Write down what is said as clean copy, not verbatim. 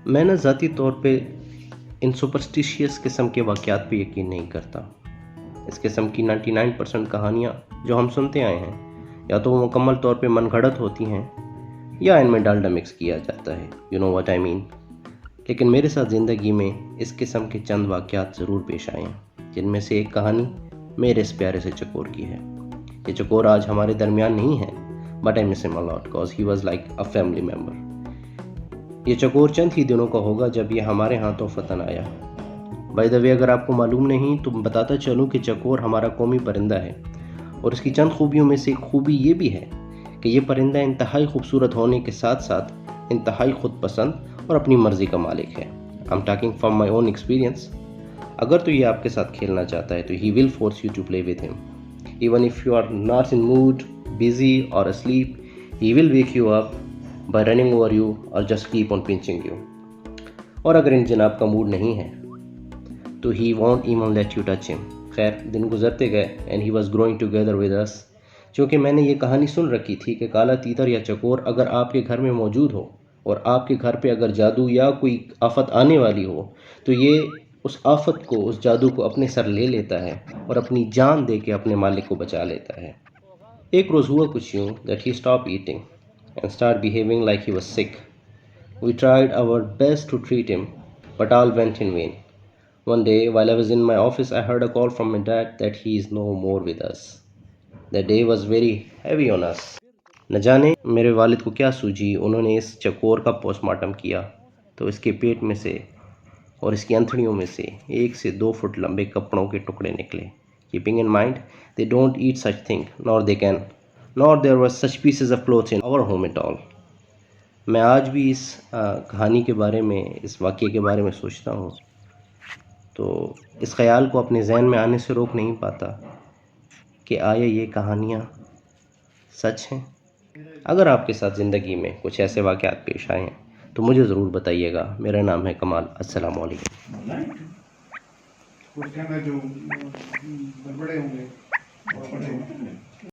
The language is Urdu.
میں نا ذاتی طور پہ ان سپرسٹیشیس قسم کے واقعات پہ یقین نہیں کرتا۔ اس قسم کی 99% کہانیاں جو ہم سنتے آئے ہیں یا تو وہ مکمل طور پہ من گھڑت ہوتی ہیں یا ان میں ڈالڈا مکس کیا جاتا ہے، یو نو واٹ آئی مین۔ لیکن میرے ساتھ زندگی میں اس قسم کے چند واقعات ضرور پیش آئے ہیں، جن میں سے ایک کہانی میرے اس پیارے سے چکور کی ہے۔ یہ چکور آج ہمارے درمیان نہیں ہے، but I miss him a lot cause he was like a family member. یہ چکور چند ہی دنوں کا ہوگا جب یہ ہمارے ہاں توفتاً آیا۔ بائی دا وے، اگر آپ کو معلوم نہیں تو بتاتا چلوں کہ چکور ہمارا قومی پرندہ ہے، اور اس کی چند خوبیوں میں سے ایک خوبی یہ بھی ہے کہ یہ پرندہ انتہائی خوبصورت ہونے کے ساتھ ساتھ انتہائی خود پسند اور اپنی مرضی کا مالک ہے۔ I'm talking from my own experience۔ اگر تو یہ آپ کے ساتھ کھیلنا چاہتا ہے تو he will force you to play with him۔ Even if you are not in mood, busy or asleep, he will wake you up by running over you or just keep on pinching you۔ اور اگر ان جناب کا موڈ نہیں ہے تو he won't even let you touch him۔ خیر، دن گزرتے گئے and he was growing together with us۔ چونکہ میں نے یہ کہانی سن رکھی تھی کہ کالا تیتر یا چکور اگر آپ کے گھر میں موجود ہو اور آپ کے گھر پہ اگر جادو یا کوئی آفت آنے والی ہو تو یہ اس آفت کو، اس جادو کو اپنے سر لے لیتا ہے اور اپنی جان دے کے اپنے مالک کو بچا لیتا ہے۔ ایک روز ہوا کچھ یوں that he stopped eating and started behaving like he was sick۔ We tried our best to treat him, but all went in vain۔ One day, while I was in my office, I heard a call from my dad that he is no more with us۔ The day was very heavy on us۔ نہ جانے میرے والد کو کیا سوجی، انہوں نے اس چکور کا پوسٹ مارٹم کیا تو اس کے پیٹ میں سے اور اس کی انتڑیوں میں سے 1 سے 2 فٹ لمبے کپڑوں کے ٹکڑے نکلے۔ Keeping in mind, they don't eat such thing, nor they can, nor there were such pieces of clothes in our home at all۔ میں آج بھی اس کہانی کے بارے میں، اس واقعے کے بارے میں سوچتا ہوں تو اس خیال کو اپنے ذہن میں آنے سے روک نہیں پاتا کہ آیا یہ کہانیاں سچ ہیں؟ اگر آپ کے ساتھ زندگی میں کچھ ایسے واقعات پیش آئے ہیں تو مجھے ضرور بتائیے گا۔ میرا نام ہے کمال۔ السلام علیکم۔ کچھ کہنا جو گڑبڑے ہوں گے